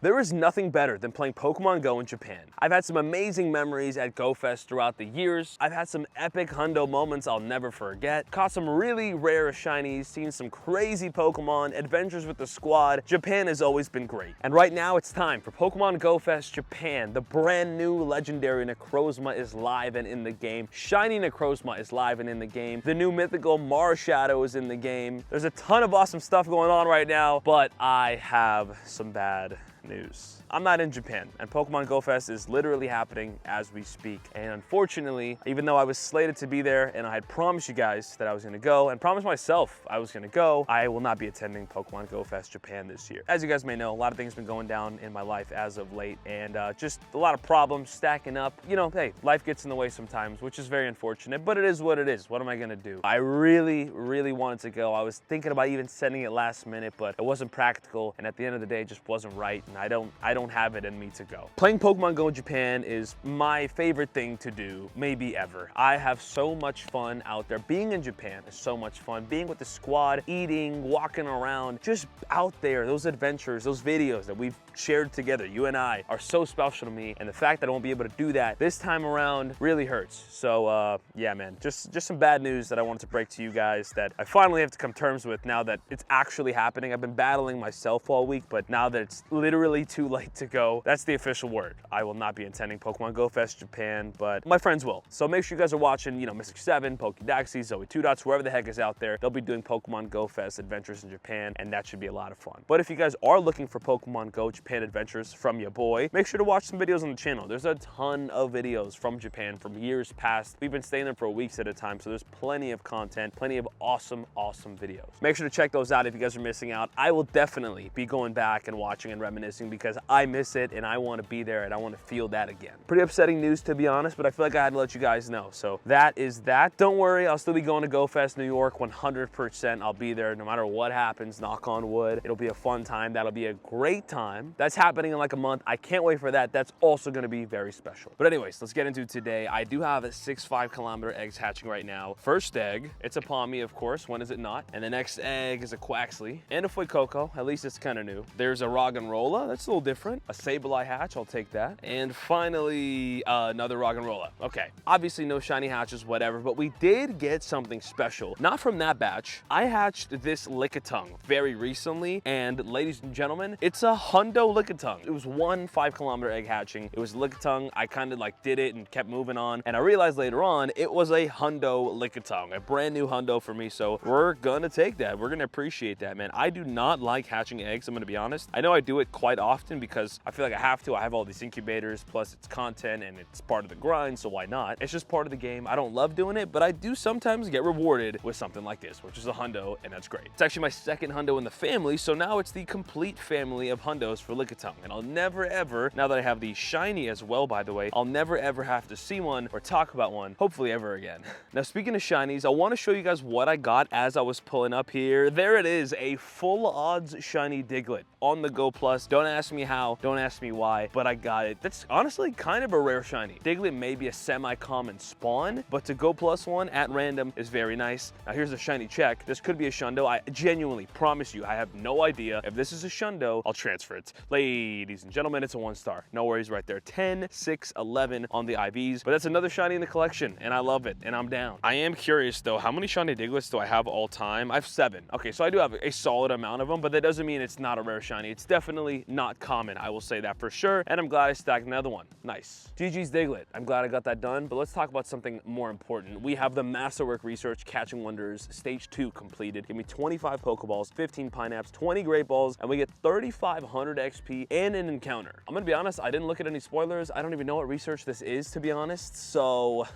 There is nothing better than playing Pokemon Go in Japan. I've had some amazing memories at Go Fest throughout the years. I've had some epic hundo moments I'll never forget, caught some really rare shinies, seen some crazy Pokemon, adventures with the squad. Japan has always been great. And right now it's time for Pokemon Go Fest Japan. The brand new legendary Necrozma is live and in the game. Shiny Necrozma is live and in the game. The new mythical Marshadow is in the game. There's a ton of awesome stuff going on right now, but I have some bad news. I'm not in Japan, and Pokemon Go Fest is literally happening as we speak. And unfortunately, even though I was slated to be there and I had promised you guys that I was gonna go and promised myself I was gonna go, I will not be attending Pokemon Go Fest Japan this year. As you guys may know, a lot of things have been going down in my life as of late, and just a lot of problems stacking up. You know, hey, life gets in the way sometimes, which is very unfortunate, but it is what it is. What am I gonna do? I really wanted to go. I was thinking about even sending it last minute, but it wasn't practical, and at the end of the day, it just wasn't right, and I don't have it in me to go. Playing Pokemon Go in Japan is my favorite thing to do, maybe ever. I have so much fun out there. Being in Japan is so much fun. Being with the squad, eating, walking around, just out there, those adventures, those videos that we've shared together, you and I, are so special to me. And the fact that I won't be able to do that this time around really hurts. So yeah, man, just some bad news that I wanted to break to you guys that I finally have to come to terms with now that it's actually happening. I've been battling myself all week, but now that it's literally too late to go, that's the official word. I will not be attending Pokemon Go Fest Japan, but my friends will. So make sure you guys are watching, you know, Mystic 7, Pokedaxi, Zoe 2 Dots, whoever the heck is out there. They'll be doing Pokemon Go Fest adventures in Japan, and that should be a lot of fun. But if you guys are looking for Pokemon Go Japan adventures from your boy, make sure to watch some videos on the channel. There's a ton of videos from Japan from years past. We've been staying there for weeks at a time, so there's plenty of content, plenty of awesome videos. Make sure to check those out if you guys are missing out. I will definitely be going back and watching and reminiscing because I miss it and I want to be there and I want to feel that again. Pretty upsetting news, to be honest, but I feel like I had to let you guys know. So that is that. Don't worry, I'll still be going to Go Fest New York 100%. I'll be there no matter what happens, knock on wood. It'll be a fun time. That'll be a great time. That's happening in like a month. I can't wait for that. That's also going to be very special. But anyways, let's get into today. I do have a 6 5-kilometer eggs hatching right now. First egg, it's a Palmy, of course. When is it not? And the next egg is a Quaxley and a Fuecoco. At least it's kind of new. There's a Roggenrola. That's a little different. A Sableye hatch. I'll take that. And finally, another Roggenrola. Okay. Obviously, no shiny hatches, whatever, but we did get something special. Not from that batch. I hatched this Lickitung very recently, and ladies and gentlemen, it's a hundo Lickitung. It was 1 5-kilometer egg hatching. It was Lickitung. I kind of like did it and kept moving on, and I realized later on it was a hundo Lickitung, a brand new hundo for me. So we're gonna take that. We're gonna appreciate that, man. I do not like hatching eggs. I'm gonna be honest. I know I do it quite often because I feel like I have to. I have all these incubators, plus it's content and it's part of the grind, so why not? It's just part of the game. I don't love doing it, but I do sometimes get rewarded with something like this, which is a hundo, and that's great. It's actually my second hundo in the family, so now it's the complete family of hundos for Lickitung, and I'll never ever, now that I have the shiny as well, by the way, I'll never ever have to see one or talk about one, hopefully ever again. Now, speaking of shinies, I want to show you guys what I got as I was pulling up here. There it is, a full odds shiny Diglett on the Go Plus. Don't ask me how, don't ask me why, but I got it. That's honestly kind of a rare shiny. Diglett may be a semi-common spawn, but to Go Plus one at random is very nice. Now here's a shiny check. This could be a shundo. I genuinely promise you, I have no idea. If this is a shundo, I'll transfer it. Ladies and gentlemen, it's a 1-star. No worries right there. 10, 6, 11 on the IVs, but that's another shiny in the collection, and I love it, and I'm down. I am curious though, how many shiny Digletts do I have all time? I have 7. Okay, so I do have a solid amount of them, but that doesn't mean it's not a rare shiny. It's definitely not common, I will say that for sure, and I'm glad I stacked another one. Nice. GG's Diglett. I'm glad I got that done, but let's talk about something more important. We have the Masterwork Research Catching Wonders Stage 2 completed. Give me 25 Pokeballs, 15 Pineaps, 20 Great Balls, and we get 3,500 XP and an encounter. I'm gonna be honest, I didn't look at any spoilers. I don't even know what research this is, to be honest, so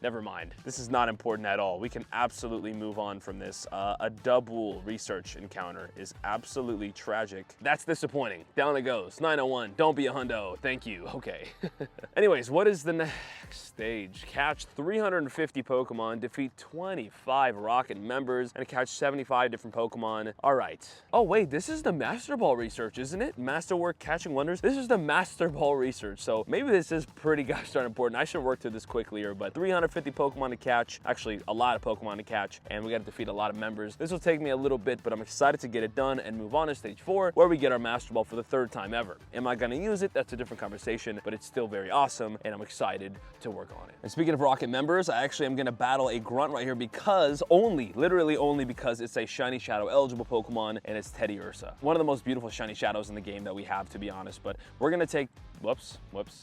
never mind. This is not important at all. We can absolutely move on from this. A double research encounter is absolutely tragic. That's disappointing. Down it goes. 901. Don't be a hundo. Thank you. Okay. Anyways, what is the next stage? Catch 350 Pokemon, defeat 25 Rocket members, and catch 75 different Pokemon. All right. Oh wait, this is the Master Ball research, isn't it? Masterwork Catching Wonders. This is the Master Ball research. So maybe this is pretty gosh darn important. I should work through this quickly, but 350 Pokemon to catch, actually a lot of Pokemon to catch, and we got to defeat a lot of members. This will take me a little bit, but I'm excited to get it done and move on to stage 4, where we get our Master Ball for the 3rd time ever. Am I gonna use it? That's a different conversation, but it's still very awesome, and I'm excited to work on it. And speaking of Rocket members, I actually am gonna battle a grunt right here because literally only because it's a Shiny Shadow eligible Pokemon, and it's Teddiursa. One of the most beautiful Shiny Shadows in the game that we have, to be honest, but we're gonna take, whoops.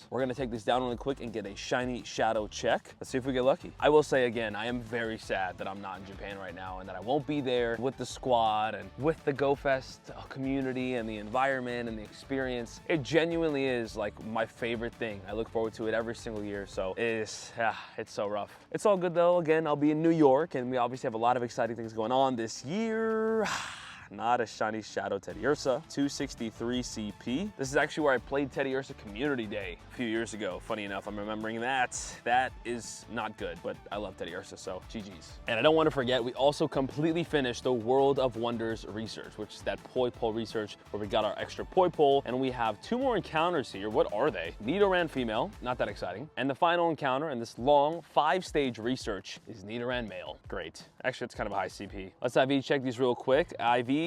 We're gonna take this down really quick and get a Shiny Shadow check. Let's see if we get lucky. I will say again, I am very sad that I'm not in Japan right now and that I won't be there with the squad and with the GoFest community and the environment and the experience. It genuinely is like my favorite thing. I look forward to it every single year, so it's so rough. It's all good though. Again, I'll be in New York and we obviously have a lot of exciting things going on this year. Not a Shiny Shadow Teddiursa, 263 CP. This is actually where I played Teddiursa Community Day a few years ago. Funny enough, I'm remembering that. That is not good, but I love Teddiursa, so GG's. And I don't want to forget, we also completely finished the World of Wonders research, which is that Poipole research where we got our extra Poipole, and we have 2 more encounters here. What are they? Nidoran female, not that exciting. And the final encounter in this long 5-stage research is Nidoran male. Great. Actually, it's kind of a high CP. Let's IV check these real quick. IVs,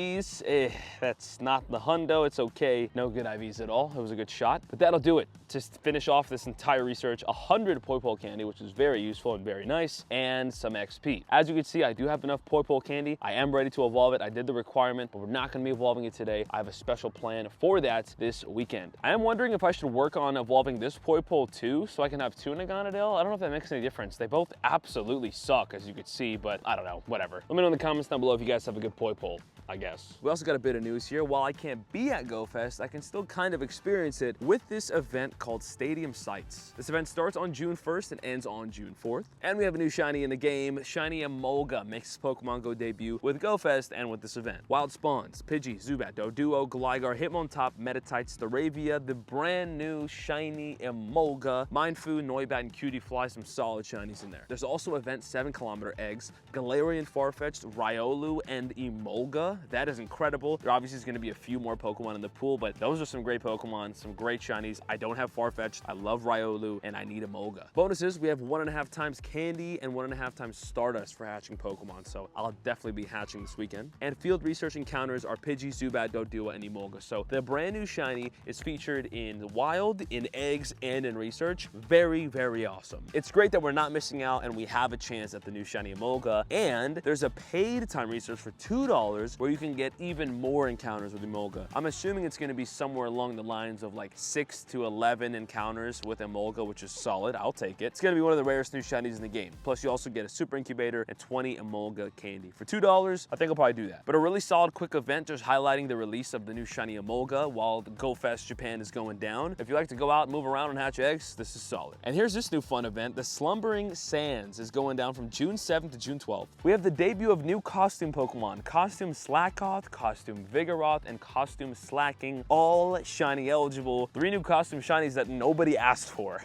that's not the hundo, it's okay. No good IVs at all. It was a good shot, but that'll do it. Just finish off this entire research. 100 Poipole candy, which is very useful and very nice, and some XP. As you can see, I do have enough Poipole candy. I am ready to evolve it. I did the requirement, but we're not gonna be evolving it today. I have a special plan for that this weekend. I am wondering if I should work on evolving this Poipole too, so I can have 2 Naganadel. I don't know if that makes any difference. They both absolutely suck, as you could see, but I don't know, whatever. Let me know in the comments down below if you guys have a good Poipole, I guess. We also got a bit of news here. While I can't be at GoFest, I can still kind of experience it with this event called Stadium Sights. This event starts on June 1st and ends on June 4th. And we have a new shiny in the game. Shiny Emolga makes its Pokemon Go debut with GoFest and with this event. Wild spawns, Pidgey, Zubat, Doduo, Gligar, Hitmontop, Metatites, Staravia, the brand new shiny Emolga, Mindfu, Noibat, and Cutie Fly, some solid shinies in there. There's also event 7km eggs, Galarian, Farfetch'd, Riolu, and Emolga. That is incredible. There obviously is going to be a few more Pokemon in the pool, but those are some great Pokemon, some great shinies. I don't have Farfetch'd, I love Riolu, and I need Emolga. Bonuses, we have 1.5 times candy and 1.5 times Stardust for hatching Pokemon, so I'll definitely be hatching this weekend. And field research encounters are Pidgey, Zubat, Doduo, and Emolga. So the brand new shiny is featured in Wild, in Eggs, and in Research. Very, very awesome. It's great that we're not missing out and we have a chance at the new shiny Emolga. And there's a paid time research for $2 where you can get even more encounters with Emolga. I'm assuming it's going to be somewhere along the lines of like 6 to 11 encounters with Emolga, which is solid. I'll take it. It's going to be one of the rarest new shinies in the game. Plus, you also get a super incubator and 20 Emolga candy. For $2, I think I'll probably do that. But a really solid quick event just highlighting the release of the new shiny Emolga while the GoFest Japan is going down. If you like to go out, move around, and hatch eggs, this is solid. And here's this new fun event. The Slumbering Sands is going down from June 7th to June 12th. We have the debut of new costume Pokemon, Costume Slackoth, Costume Vigoroth, and Costume Slacking, all shiny eligible. 3 new costume shinies that nobody asked for.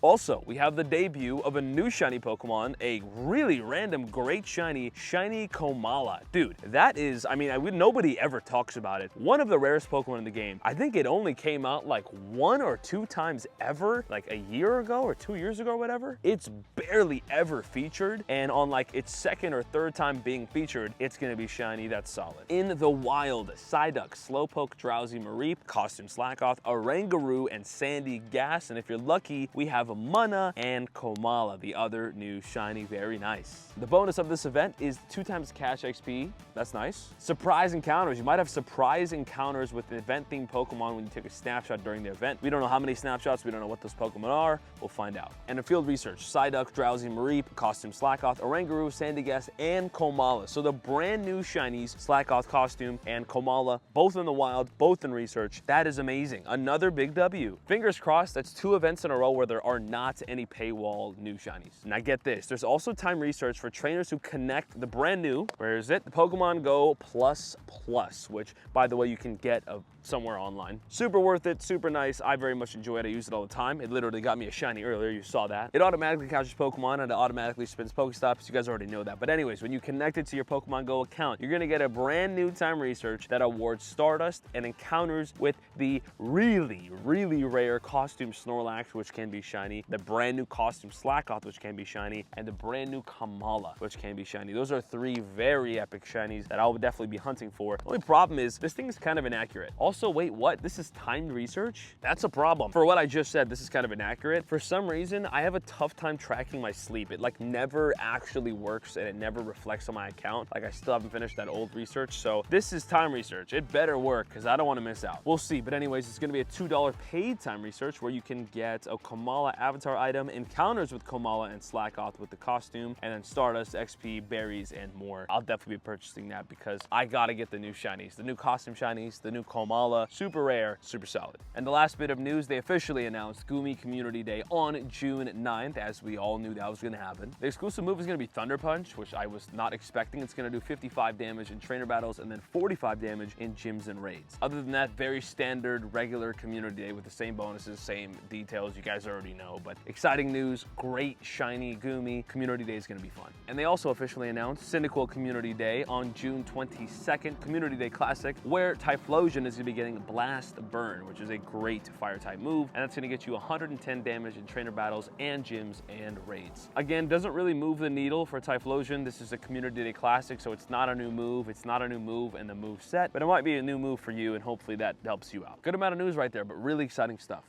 Also, we have the debut of a new shiny Pokemon, a really random great shiny, Shiny Komala. Dude, that is, I mean, nobody ever talks about it. One of the rarest Pokemon in the game. I think it only came out like 1 or 2 times ever, like a year ago or 2 years ago or whatever. It's barely ever featured, and on like its 2nd or 3rd time being featured, it's gonna be shiny. That's solid. In the wild, Psyduck, Slowpoke, Drowsy, Mareep, Costume Slackoth, Oranguru, and Sandy Gas. And if you're lucky, we have a Munna and Komala, the other new shiny. Very nice. The bonus of this event is 2 times cash XP. That's nice. Surprise encounters. You might have surprise encounters with event-themed Pokemon when you take a snapshot during the event. We don't know how many snapshots. We don't know what those Pokemon are. We'll find out. And in field research, Psyduck, Drowsy, Mareep, Costume Slackoth, Oranguru, Sandygast, and Komala. So the brand new shinies, Slackoth Costume and Komala, both in the wild, both in research. That is amazing. Another big W. Fingers crossed, that's 2 events in a row where there are not any paywall new shinies. Now get this, there's also time research for trainers who connect the brand new, where is it? The Pokemon Go Plus Plus, which by the way, you can get somewhere online. Super worth it, super nice. I very much enjoy it. I use it all the time. It literally got me a shiny earlier. You saw that. It automatically catches Pokemon and it automatically spins Pokestops. You guys already know that. But anyways, when you connect it to your Pokemon Go account, you're gonna get a brand new time research that awards Stardust and encounters with the really, really rare costume Snorlax, which can be shiny, the brand new costume Slackoth, which can be shiny, and the brand new Kamala, which can be shiny. Those are 3 very epic shinies that I will definitely be hunting for. The only problem is this thing is kind of inaccurate. All Also, wait, what? This is timed research? That's a problem. For what I just said, this is kind of inaccurate. For some reason, I have a tough time tracking my sleep. It like never actually works and it never reflects on my account. Like I still haven't finished that old research. So this is time research. It better work because I don't want to miss out. We'll see. But anyways, it's going to be a $2 paid time research where you can get a Komala avatar item, encounters with Komala and Slackoth with the costume, and then Stardust, XP, berries, and more. I'll definitely be purchasing that because I gotta get the new shinies, the new costume shinies, the new Komala, super rare, super solid. And the last bit of news, they officially announced Gumi Community Day on June 9th, as we all knew that was gonna happen. The exclusive move is gonna be Thunder Punch, which I was not expecting. It's gonna do 55 damage in trainer battles and then 45 damage in gyms and raids. Other than that, very standard, regular Community Day with the same bonuses, same details you guys already know, but exciting news, great shiny Gumi. Community Day is gonna be fun. And they also officially announced Cyndaquil Community Day on June 22nd, Community Day Classic, where Typhlosion is gonna be getting Blast Burn, which is a great fire type move, and that's gonna get you 110 damage in trainer battles and gyms and raids. Again, doesn't really move the needle for Typhlosion. This is a Community Day Classic, so it's not a new move. It's not a new move in the move set, but it might be a new move for you, and hopefully that helps you out. Good amount of news right there, but really exciting stuff.